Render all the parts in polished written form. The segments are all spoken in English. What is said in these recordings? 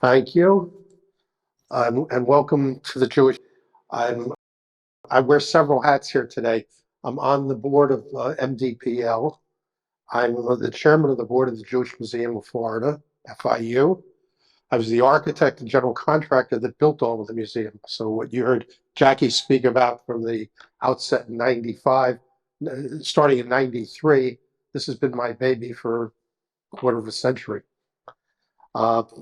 Thank you, and welcome to the Jewish. I wear several hats here today. I'm on the board of MDPL. I'm the chairman of the board of the Jewish Museum of Florida, FIU. I was the architect and general contractor that built all of the museum. So what you heard Jackie speak about from the outset in 95, starting in 93, this has been my baby for a quarter of a century.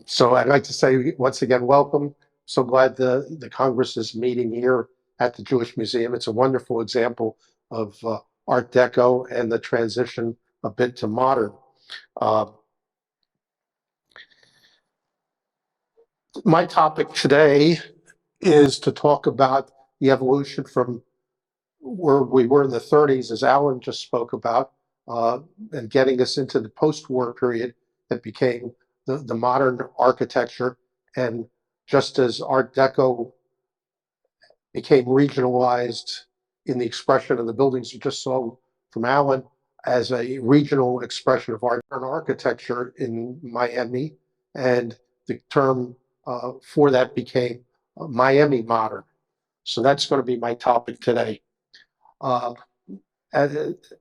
So I'd like to say once again, welcome. So glad the Congress is meeting here at the Jewish Museum. It's a wonderful example of Art Deco and the transition a bit to modern. My topic today is to talk about the evolution from where we were in the 30s, as Alan just spoke about, and getting us into the post-war period that became the modern architecture. And just as Art Deco became regionalized in the expression of the buildings you just saw from Alan as a regional expression of art and architecture in Miami, and the term for that became Miami Modern. So that's going to be my topic today.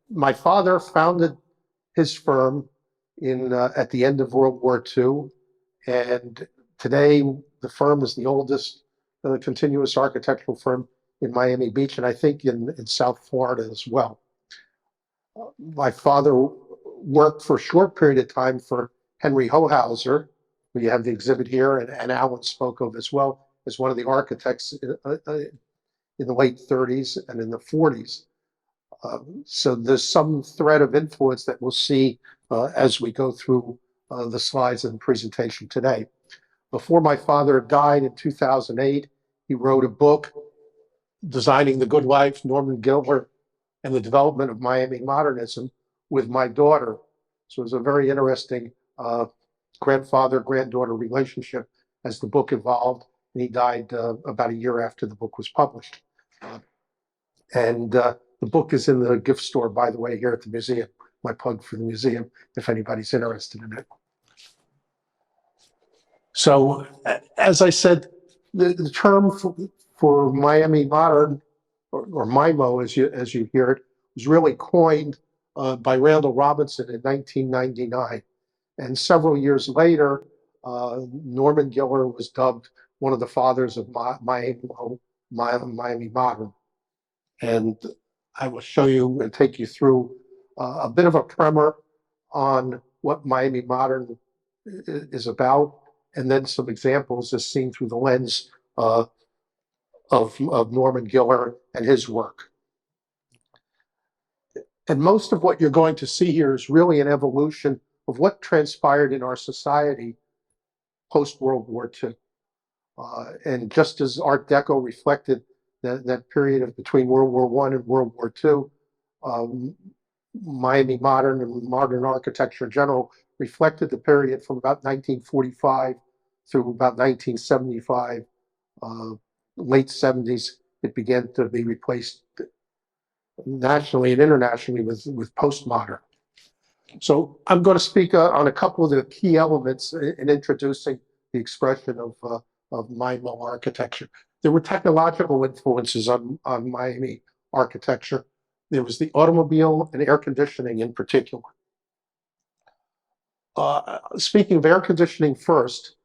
My father founded his firm at the end of World War II, and today the firm is the oldest continuous architectural firm in Miami Beach, and I think in South Florida as well. My father worked for a short period of time for Henry Hohauser, who you have the exhibit here, and Alan spoke of as well, as one of the architects in the late 30s and in the 40s. So there's some thread of influence that we'll see as we go through the slides and presentation today. Before my father died in 2008, he wrote a book, Designing the Good Life, Norman Giller, and the Development of Miami Modernism, with my daughter. So it was a very interesting grandfather-granddaughter relationship as the book evolved, and he died about a year after the book was published. The book is in the gift store, by the way, here at the museum. My plug for the museum, if anybody's interested in it. So, as I said, the term for Miami Modern, or MiMo, as you hear it, was really coined by Randall Robinson in 1999. And several years later, Norman Giller was dubbed one of the fathers of Miami Modern. And I will show you and take you through a bit of a primer on what Miami Modern is about, and then some examples as seen through the lens of Norman Giller and his work. And most of what you're going to see here is really an evolution of what transpired in our society post-World War II. And just as Art Deco reflected that period of between World War I and World War II, Miami Modern and modern architecture in general reflected the period from about 1945 through about 1975, late 70s. It began to be replaced nationally and internationally with postmodern. So I'm going to speak on a couple of the key elements in introducing the expression of MiMo architecture. There were technological influences on Miami architecture. There was the automobile and air conditioning in particular. Speaking of air conditioning first,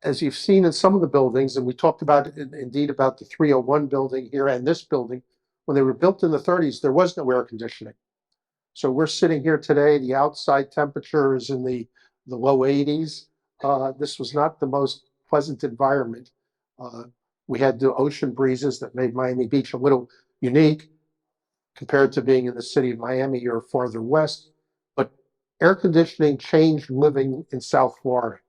as you've seen in some of the buildings, and we talked about indeed about the 301 building here and this building, when they were built in the 30s, there was no air conditioning. So we're sitting here today, the outside temperature is in the low 80s. This was not the most pleasant environment. We had the ocean breezes that made Miami Beach a little unique compared to being in the city of Miami or farther west. But air conditioning changed living in South Florida.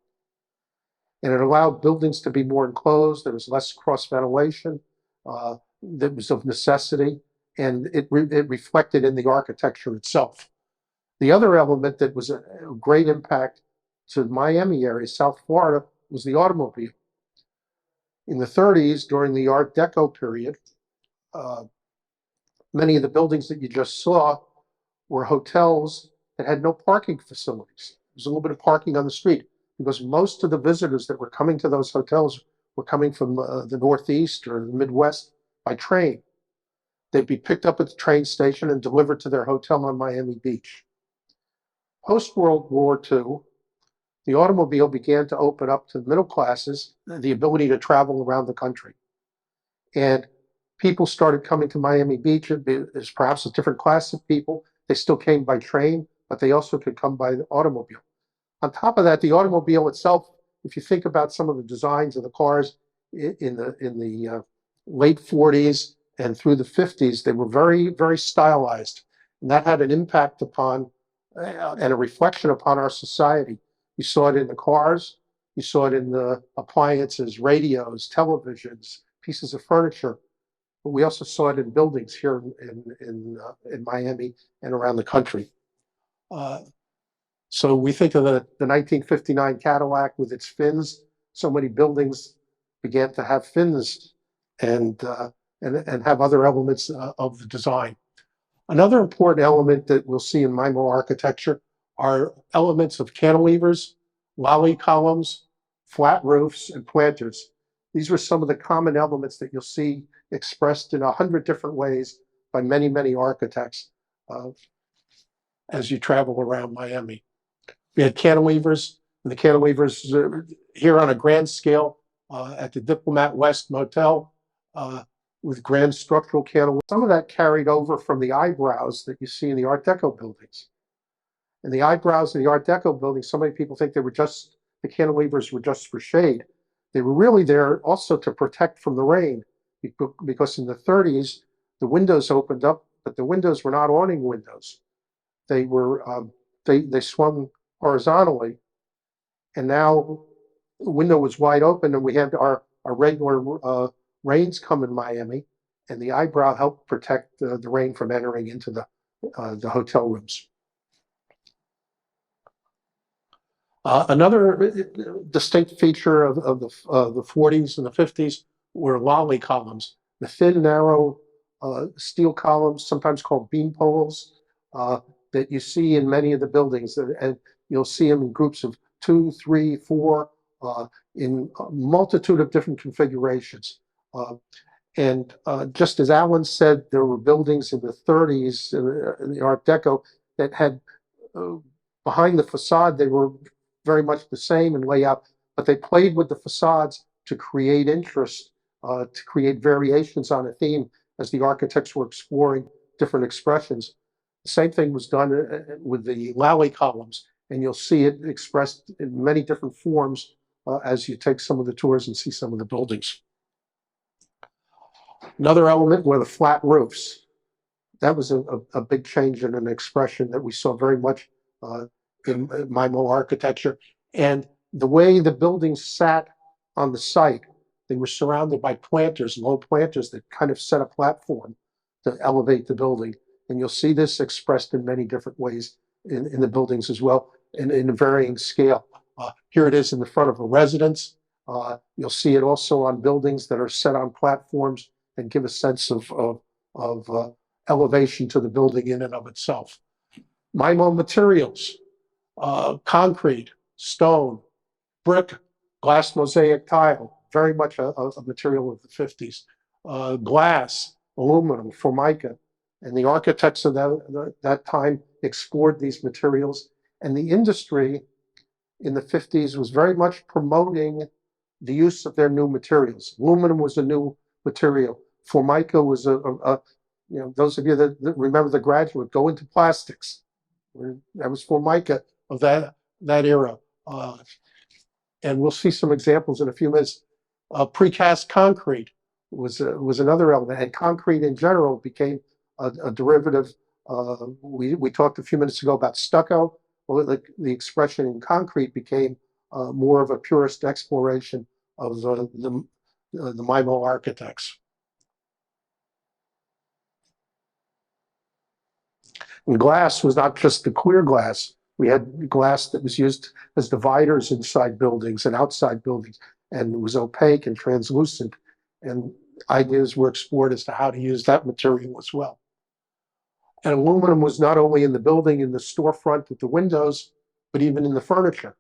And it allowed buildings to be more enclosed. There was less cross ventilation. That was of necessity, and it reflected in the architecture itself. The other element that was a great impact to the Miami area, South Florida, was the automobile. In the 30s, during the Art Deco period, many of the buildings that you just saw were hotels that had no parking facilities. There's a little bit of parking on the street because most of the visitors that were coming to those hotels were coming from the Northeast or the Midwest by train. They'd be picked up at the train station and delivered to their hotel on Miami Beach. Post-World War II, the automobile began to open up to the middle classes the ability to travel around the country. And people started coming to Miami Beach as perhaps a different class of people. They still came by train, but they also could come by the automobile. On top of that, the automobile itself, if you think about some of the designs of the cars in the late 40s and through the 50s, they were very, very stylized. And that had an impact upon and a reflection upon our society. You saw it in the cars, you saw it in the appliances, radios, televisions, pieces of furniture. But we also saw it in buildings here in Miami and around the country. So we think of the 1959 Cadillac with its fins. So many buildings began to have fins and have other elements of the design. Another important element that we'll see in MiMo architecture are elements of cantilevers, lolly columns, flat roofs, and planters. These were some of the common elements that you'll see expressed in 100 different ways by many, many architects as you travel around Miami. We had cantilevers, and the cantilevers here on a grand scale at the Diplomat West Motel with grand structural cantilevers. Some of that carried over from the eyebrows that you see in the Art Deco buildings. And the eyebrows in the Art Deco buildings, so many people think they were just, the cantilevers were just for shade. They were really there also to protect from the rain, because in the 30s, the windows opened up, but the windows were not awning windows. They were, they swung horizontally, and now the window was wide open, and we had our regular rains come in Miami, and the eyebrow helped protect the rain from entering into the hotel rooms. Another distinct feature of the 40s and the 50s were lolly columns, the thin, narrow steel columns, sometimes called beam poles, that you see in many of the buildings, and you'll see them in groups of 2, 3, 4, in a multitude of different configurations. And just as Alan said, there were buildings in the 30s in the Art Deco that had, behind the facade, they were very much the same in layout, but they played with the facades to create interest, to create variations on a theme as the architects were exploring different expressions. The same thing was done with the lolly columns, and you'll see it expressed in many different forms as you take some of the tours and see some of the buildings. Another element were the flat roofs. That was a big change in an expression that we saw very much in MiMo architecture. And the way the buildings sat on the site, they were surrounded by planters, low planters that kind of set a platform to elevate the building. And you'll see this expressed in many different ways in the buildings as well, and in a varying scale. Here it is in the front of a residence. You'll see it also on buildings that are set on platforms and give a sense of elevation to the building in and of itself. MiMo materials, concrete, stone, brick, glass mosaic tile, very much a material of the 50s, glass, aluminum, formica. And the architects of that time explored these materials. And the industry in the 50s was very much promoting the use of their new materials. Aluminum was a new material. Formica was you know, those of you that remember The Graduate, go into plastics. That was Formica of that era. And we'll see some examples in a few minutes. Precast concrete was another element, and concrete in general became a derivative. We talked a few minutes ago about stucco. Well, the expression in concrete became more of a purist exploration of the MiMo architects. And glass was not just the clear glass. We had glass that was used as dividers inside buildings and outside buildings, and it was opaque and translucent. And ideas were explored as to how to use that material as well. And aluminum was not only in the building, in the storefront with the windows, but even in the furniture.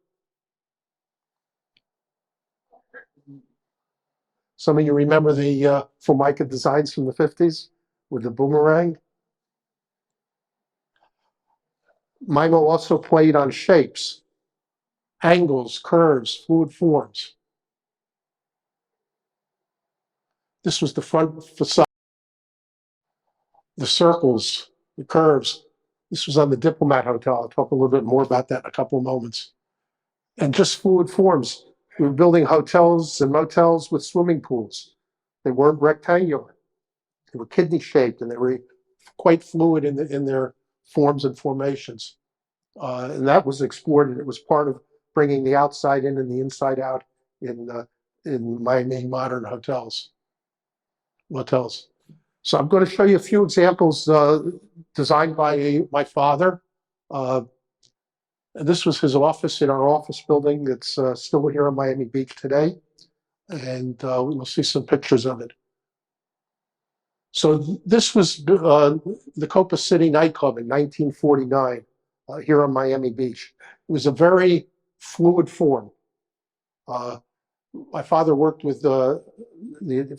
Some of you remember the Formica designs from the 50s with the boomerang. MiMo also played on shapes, angles, curves, fluid forms. This was the front facade, the circles, the curves. This was on the Diplomat Hotel. I'll talk a little bit more about that in a couple of moments. And just fluid forms. We were building hotels and motels with swimming pools. They weren't rectangular. They were kidney shaped, and they were quite fluid in their forms and formations. And that was explored, and it was part of bringing the outside in and the inside out in Miami modern hotels. So I'm going to show you a few examples designed by my father. This was his office in our office building that's still here on Miami Beach today. And we'll see some pictures of it. So this was the Copa City nightclub in 1949 here on Miami Beach. It was a very fluid form. My father worked with the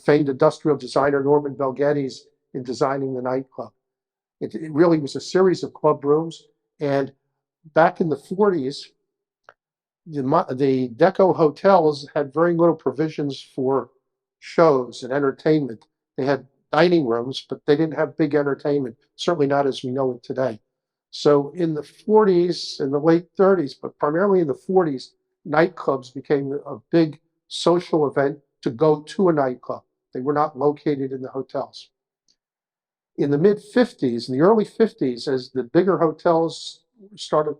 famed industrial designer Norman Belgettis in designing the nightclub. It really was a series of club rooms. And back in the 40s, the Deco hotels had very little provisions for shows and entertainment. They had dining rooms, but they didn't have big entertainment, certainly not as we know it today. So in the 40s and the late 30s, but primarily in the 40s, nightclubs became a big social event to go to a nightclub. They were not located in the hotels. In the mid-50s, in the early 50s, as the bigger hotels started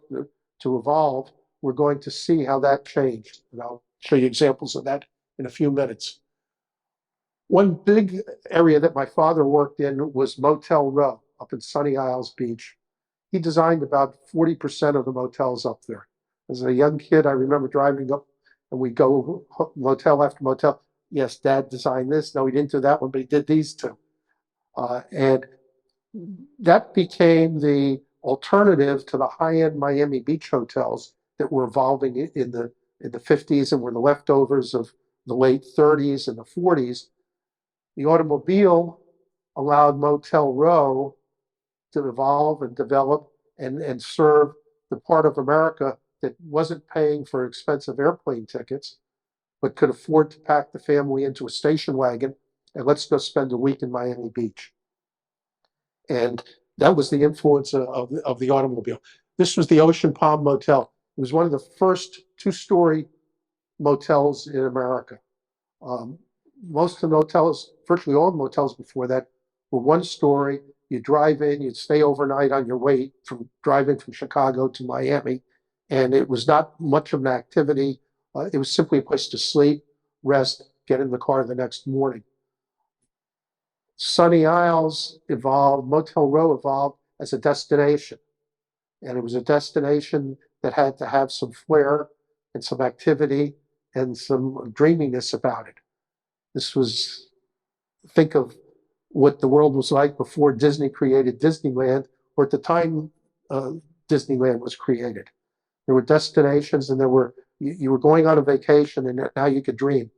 to evolve, we're going to see how that changed. And I'll show you examples of that in a few minutes. One big area that my father worked in was Motel Row up in Sunny Isles Beach. He designed about 40% of the motels up there. As a young kid, I remember driving up and we'd go motel after motel. Yes, Dad designed this. No, he didn't do that one, but he did these two. And that became the alternative to the high-end Miami Beach hotels that were evolving in the 50s and were the leftovers of the late 30s and the 40s. The automobile allowed Motel Row to evolve and develop and serve the part of America that wasn't paying for expensive airplane tickets, but could afford to pack the family into a station wagon and let's go spend a week in Miami Beach. And that was the influence of the automobile. This was the Ocean Palm Motel. It was one of the first two-story motels in America. Most of the motels, virtually all the motels before that, were one story. You drive in, you'd stay overnight on your way from driving from Chicago to Miami, and it was not much of an activity. It was simply a place to sleep, rest, get in the car the next morning. Sunny Isles evolved, Motel Row evolved as a destination. And it was a destination that had to have some flair and some activity and some dreaminess about it. This was, think of what the world was like before Disney created Disneyland, or at the time Disneyland was created. There were destinations and you were going on a vacation and now you could dream.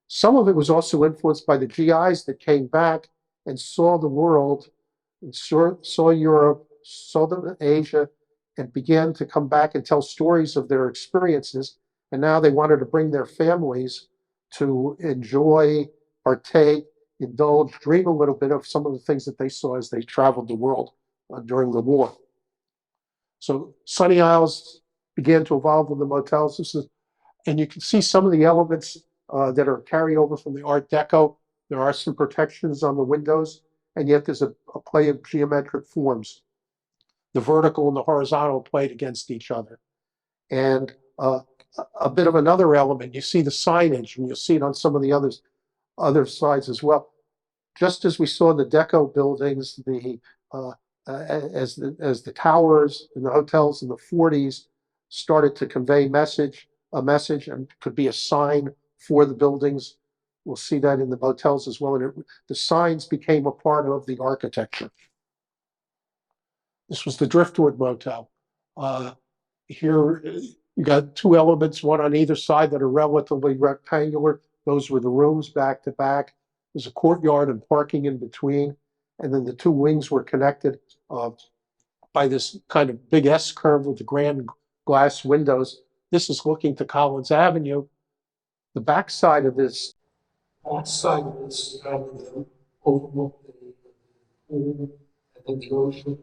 Some of it was also influenced by the GIs that came back and saw the world, and saw Europe, saw Asia, and began to come back and tell stories of their experiences. And now they wanted to bring their families to enjoy, partake, indulge, dream a little bit of some of the things that they saw as they traveled the world during the war. So Sunny Isles began to evolve with the motels. And you can see some of the elements that are carryover from the Art Deco. There are some protections on the windows, and yet there's a play of geometric forms. The vertical and the horizontal played against each other. And a bit of another element, you see the signage, and you'll see it on some of the other slides as well. Just as we saw in the Deco buildings, as the towers and the hotels in the 40s started to convey a message and could be a sign for the buildings. We'll see that in the motels as well. And the signs became a part of the architecture. This was the Driftwood Motel. Here, you got two elements, one on either side that are relatively rectangular. Those were the rooms back to back. There's a courtyard and parking in between. And then the two wings were connected by this kind of big S curve with the grand glass windows. This is looking to Collins Avenue. The back side of this, overlook the pool and then the ocean,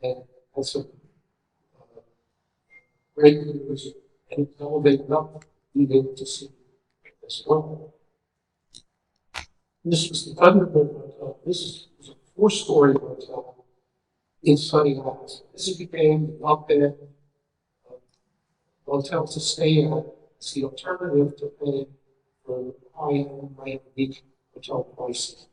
and also great views, and elevated up, you get to see as well. This was the Thunderbird Hotel. This was a four-story hotel in Sunny Isles. This became the up-bed hotel to stay at. It's the alternative to paying for high-end Miami Beach hotel prices.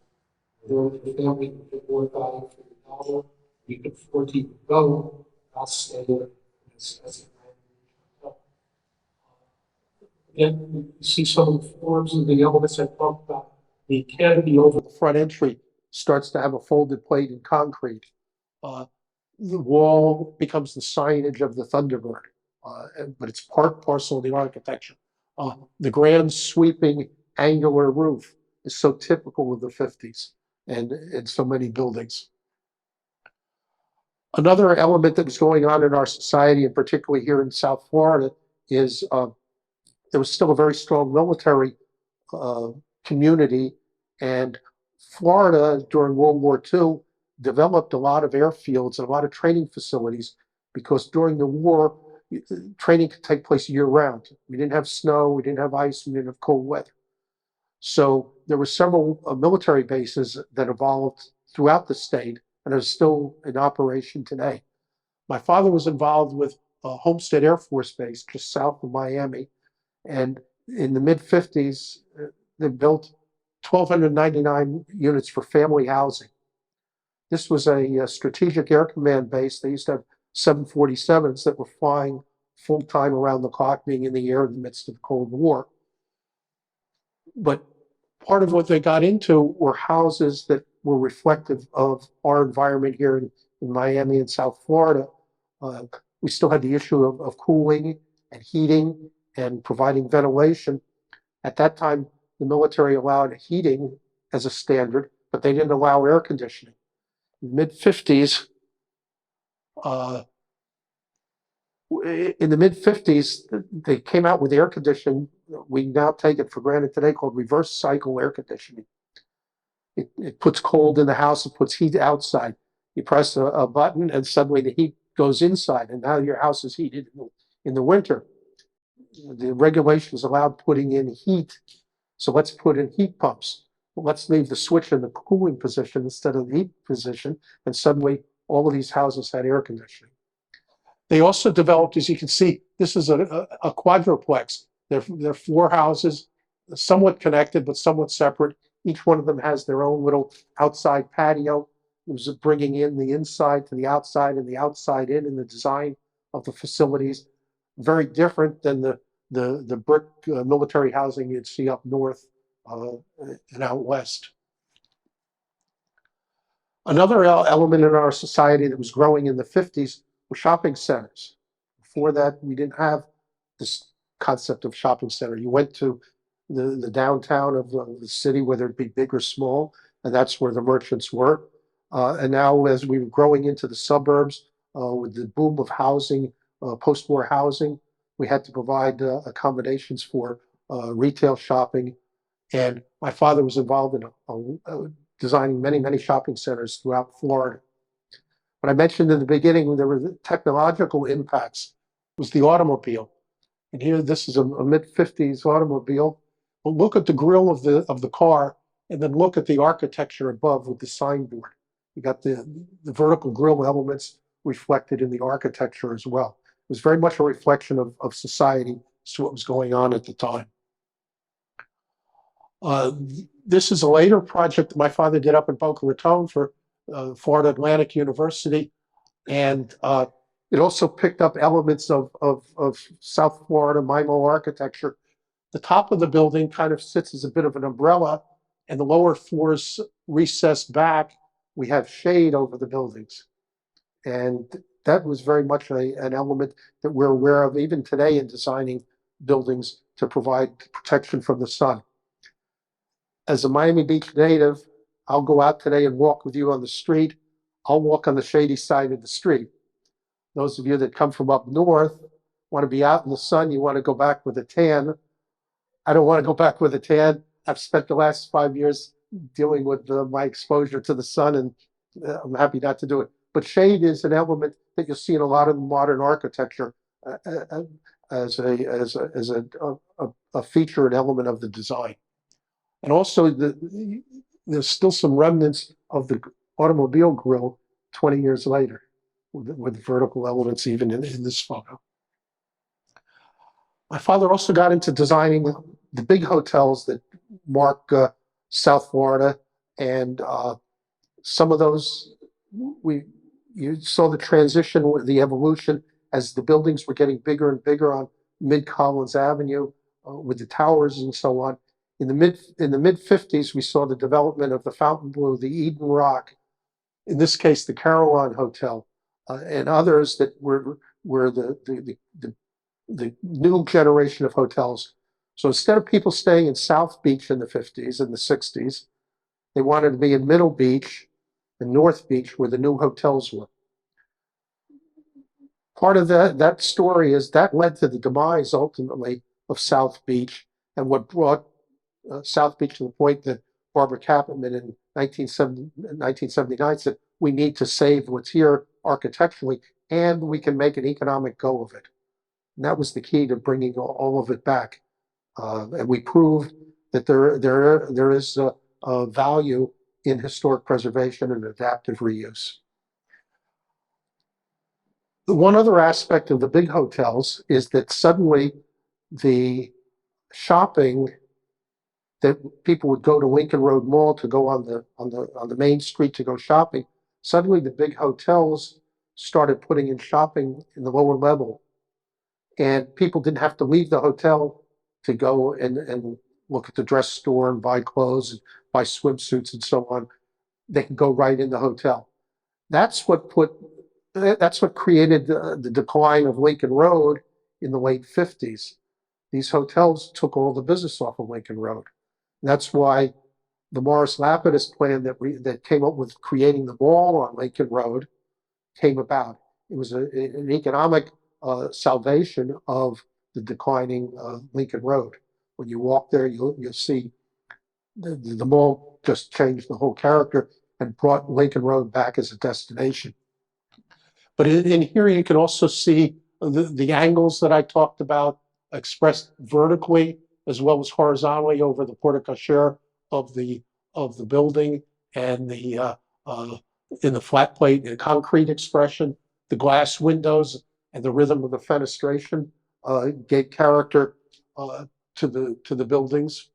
There was a family with a more value for the dollar. You could afford to even go, not stay there. That's Again, you see some of the forms of the elements I talked about. The canopy over the front entry starts to have a folded plate in concrete. The wall becomes the signage of the Thunderbird, but it's part parcel of the architecture. The grand sweeping angular roof is so typical of the 50s and in so many buildings. Another element that is going on in our society, and particularly here in South Florida, is there was still a very strong military community, and Florida during World War II developed a lot of airfields and a lot of training facilities because during the war, training could take place year round. We didn't have snow, we didn't have ice, we didn't have cold weather. So there were several military bases that evolved throughout the state and are still in operation today. My father was involved with Homestead Air Force Base just south of Miami. And in the mid-50s, they built 1,299 units for family housing. This was a strategic air command base. They used to have 747s that were flying full-time around the clock, being in the air in the midst of the Cold War. But part of what they got into were houses that were reflective of our environment here in Miami and South Florida. We still had the issue of cooling and heating and providing ventilation. At that time, the military allowed heating as a standard, but they didn't allow air conditioning. In the mid-50s, they came out with air conditioning. We now take it for granted today, called reverse cycle air conditioning. It puts cold in the house, it puts heat outside. You press a button and suddenly the heat goes inside, and now your house is heated in the winter. The regulations allowed putting in heat, so let's put in heat pumps. Let's leave the switch in the cooling position instead of the heat position, and suddenly all of these houses had air conditioning. They also developed, as you can see, this is a quadruplex. They're four houses, somewhat connected but somewhat separate. Each one of them has their own little outside patio. It was bringing in the inside to the outside and the outside in the design of the facilities. Very different than the brick military housing you'd see up north and out west. Another element in our society that was growing in the 50s were shopping centers. Before that, we didn't have this concept of shopping center. You went to the downtown of the city, whether it be big or small, and that's where the merchants were. And now, as we were growing into the suburbs with the boom of housing, post-war housing, we had to provide accommodations for retail shopping. And my father was involved in designing many, many shopping centers throughout Florida. What I mentioned in the beginning, there were the technological impacts, was the automobile. And here, this is a mid-50s automobile. But look at the grille of the car, and then look at the architecture above with the signboard. You got the vertical grille elements reflected in the architecture as well. It was very much a reflection of society as to what was going on at the time. This is a later project that my father did up in Boca Raton for Florida Atlantic University. And it also picked up elements of South Florida MiMo architecture. The top of the building kind of sits as a bit of an umbrella, and the lower floors recessed back. We have shade over the buildings. And that was very much an element that we're aware of even today in designing buildings to provide protection from the sun. As a Miami Beach native, I'll go out today and walk with you on the street. I'll walk on the shady side of the street. Those of you that come from up north want to be out in the sun, you want to go back with a tan. I don't want to go back with a tan. I've spent the last 5 years dealing with my exposure to the sun, and I'm happy not to do it. But shade is an element that you'll see in a lot of modern architecture as a feature and element of the design. And also, there's still some remnants of the automobile grille 20 years later, with vertical elements even in this photo. My father also got into designing the big hotels that mark South Florida, and some of those, you saw the transition, the evolution as the buildings were getting bigger and bigger on Mid-Collins Avenue with the towers and so on. In the mid 50s, we saw the development of the Fontainebleau, the Eden Rock, in this case, the Caroline Hotel, and others that were the new generation of hotels. So instead of people staying in South Beach in the 50s and the 60s, they wanted to be in Middle Beach and North Beach where the new hotels were. Part of that story is that led to the demise ultimately of South Beach, and what brought South Beach to the point that Barbara Chapman in 1979 said, we need to save what's here architecturally, and we can make an economic go of it. And that was the key to bringing all of it back. And we proved that there is a value in historic preservation and adaptive reuse. The one other aspect of the big hotels is that suddenly the shopping that people would go to Lincoln Road Mall to go on the main street to go shopping, suddenly the big hotels started putting in shopping in the lower level. And people didn't have to leave the hotel to go and look at the dress store and buy clothes and buy swimsuits and so on. They could go right in the hotel. That's what created the decline of Lincoln Road in the late 50s. These hotels took all the business off of Lincoln Road. And that's why the Morris Lapidus plan that came up with creating the mall on Lincoln Road came about. It was an economic salvation of the declining Lincoln Road. When you walk there, you'll see the mall just changed the whole character and brought Lincoln Road back as a destination. But in here, you can also see the angles that I talked about expressed vertically as well as horizontally over the porte cochere of the building, and the in the flat plate and concrete expression, the glass windows and the rhythm of the fenestration gave character to the buildings.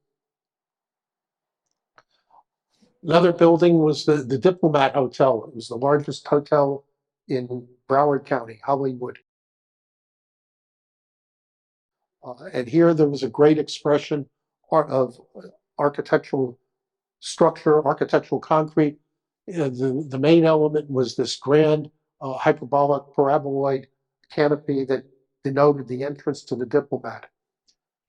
Another building was the Diplomat Hotel. It was the largest hotel in Broward County, Hollywood. And here there was a great expression of architectural structure, architectural concrete. The main element was this grand hyperbolic paraboloid canopy that denoted the entrance to the Diplomat.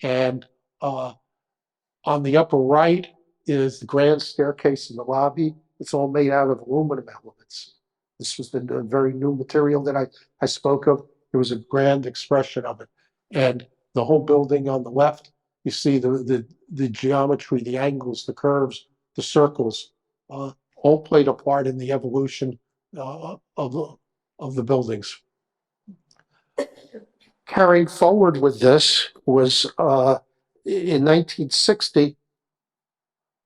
And on the upper right is the grand staircase in the lobby. It's all made out of aluminum elements. This was the very new material that I spoke of. There was a grand expression of it. And the whole building on the left, you see the geometry, the angles, the curves, the circles, all played a part in the evolution of the buildings. Carrying forward with this was in 1960,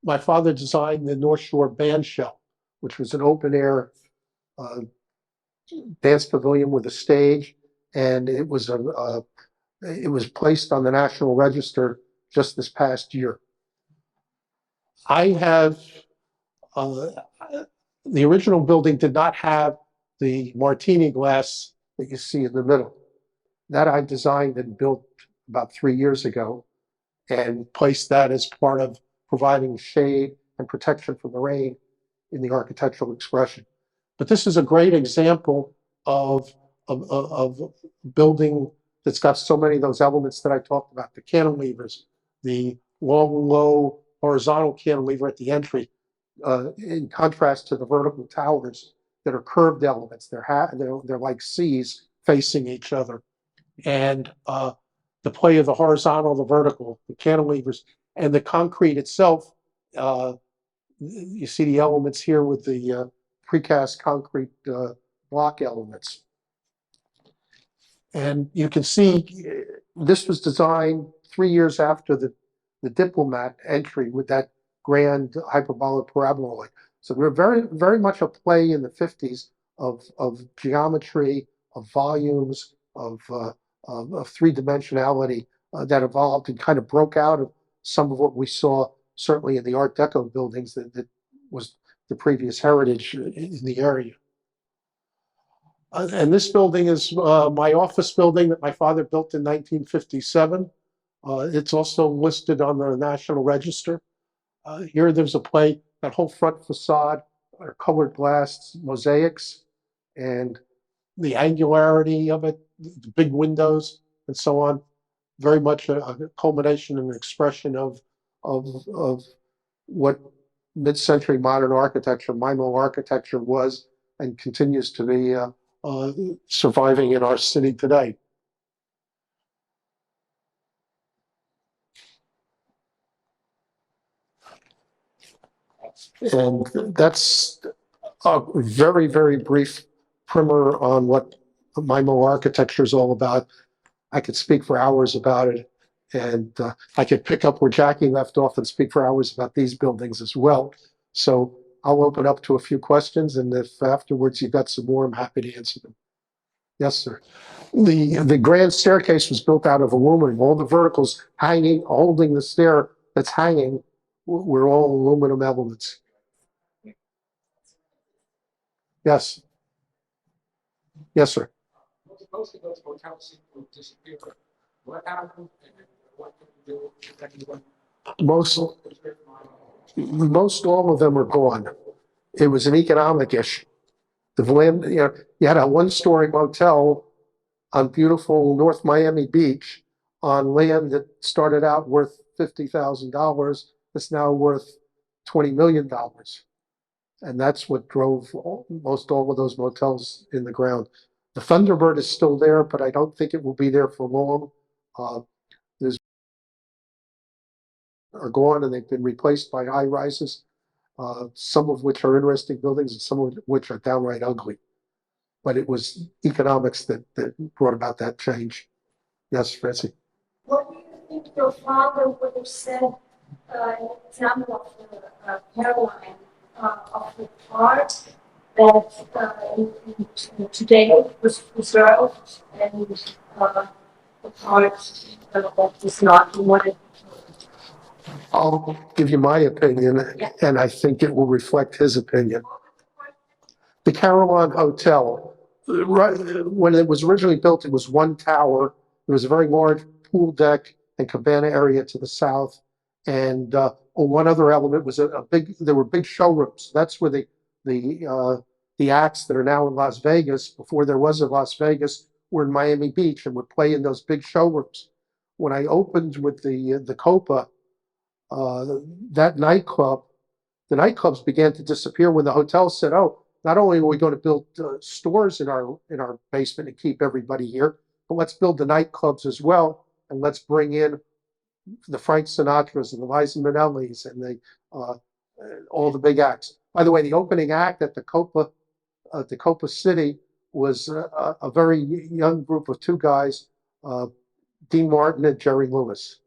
my father designed the North Shore Band Shell, which was an open air dance pavilion with a stage, and it was placed on the National Register just this past year. I have the original building did not have the martini glass that you see in the middle. That I designed and built about 3 years ago, and placed that as part of providing shade and protection from the rain in the architectural expression. But this is a great example of of building that's got so many of those elements that I talked about, the cantilevers, the long, low horizontal cantilever at the entry, in contrast to the vertical towers that are curved elements. They're like C's facing each other. And the play of the horizontal, the vertical, the cantilevers, and the concrete itself. You see the elements here with the precast concrete block elements. And you can see this was designed 3 years after the Diplomat entry with that grand hyperbolic parabola. So we're very much a play in the 50s of geometry, of volumes, of three-dimensionality that evolved and kind of broke out of some of what we saw certainly in the Art Deco buildings that was the previous heritage in the area. And this building is my office building that my father built in 1957. It's also listed on the National Register. Here there's a play, that whole front facade are colored glass mosaics, and the angularity of it, the big windows and so on, very much a culmination and expression of what mid-century modern architecture, MiMo architecture was and continues to be surviving in our city today. And that's a very, very brief primer on what MiMo architecture is all about. I could speak for hours about it, and I could pick up where Jackie left off and speak for hours about these buildings as well. So I'll open up to a few questions, and if afterwards you've got some more, I'm happy to answer them. Yes, sir. The grand staircase was built out of aluminum. All the verticals hanging, holding the stair that's hanging, were all aluminum elements. Yes. Yes, sir. Most of those hotels seem to disappear. What happened? What did you do? Most all of them are gone. It was an economic issue. The land, you had a one-story motel on beautiful North Miami Beach on land that started out worth $50,000. It's now worth $20 million. And that's what drove most all of those motels in the ground. The Thunderbird is still there, but I don't think it will be there for long. There's are gone and they've been replaced by high rises, some of which are interesting buildings and some of which are downright ugly. But it was economics that brought about that change. Yes, Francie. What do you think your father would have said, an example of the Caroline, of the part that today was preserved and the part that was not? He wanted. I'll give you my opinion, and I think it will reflect his opinion. The Caroline Hotel, right, when it was originally built, it was one tower. There was a very large pool deck and cabana area to the south. And one other element was there were big showrooms. That's where the acts that are now in Las Vegas, before there was a Las Vegas, were in Miami Beach and would play in those big showrooms. When I opened with the Copa, that nightclub, the nightclubs began to disappear when the hotel said, "Oh, not only are we going to build stores in our basement and keep everybody here, but let's build the nightclubs as well, and let's bring in the Frank Sinatras and the Liza Minnellis and all the big acts." By the way, the opening act at the Copa City was a very young group of two guys, Dean Martin and Jerry Lewis.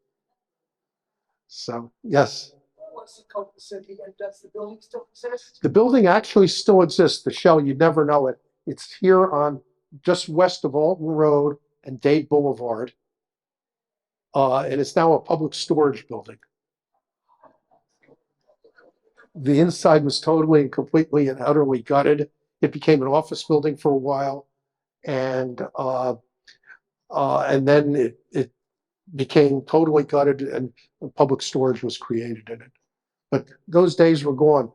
So, yes. What's the Copa City, and does the building still exist? The building actually still exists, the shell, you'd never know it. It's here on just west of Alton Road and Dade Boulevard. And it's now a public storage building. The inside was totally and completely and utterly gutted. It became an office building for a while. And then it became totally gutted and public storage was created in it. But those days were gone.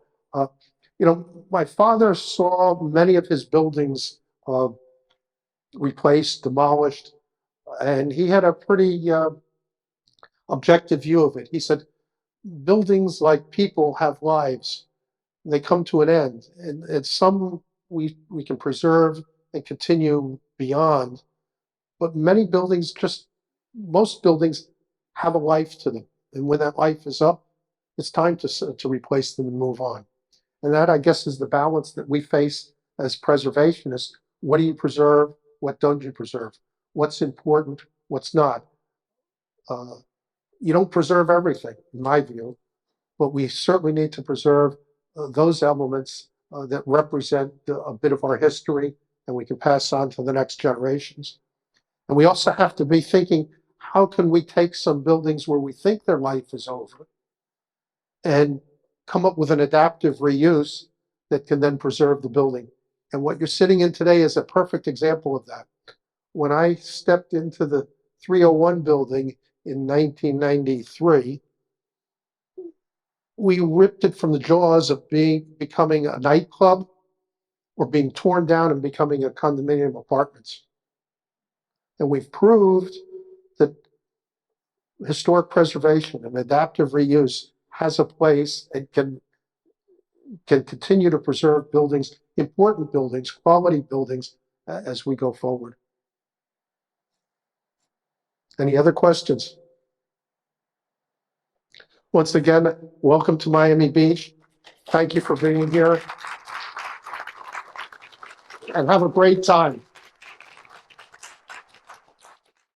My father saw many of his buildings replaced, demolished. And he had a pretty objective view of it. He said, buildings like people have lives. They come to an end. And some we can preserve and continue beyond. But many buildings, most buildings have a life to them. And when that life is up, it's time to replace them and move on. And that, I guess, is the balance that we face as preservationists. What do you preserve? What don't you preserve? What's important? What's not? You don't preserve everything, in my view, but we certainly need to preserve those elements that represent a bit of our history and we can pass on to the next generations. And we also have to be thinking, how can we take some buildings where we think their life is over and come up with an adaptive reuse that can then preserve the building? And what you're sitting in today is a perfect example of that. When I stepped into the 301 building in 1993, we ripped it from the jaws of becoming a nightclub or being torn down and becoming a condominium apartments. And we've proved that historic preservation and adaptive reuse has a place and can continue to preserve buildings, important buildings, quality buildings as we go forward. Any other questions? Once again, welcome to Miami Beach. Thank you for being here. And have a great time.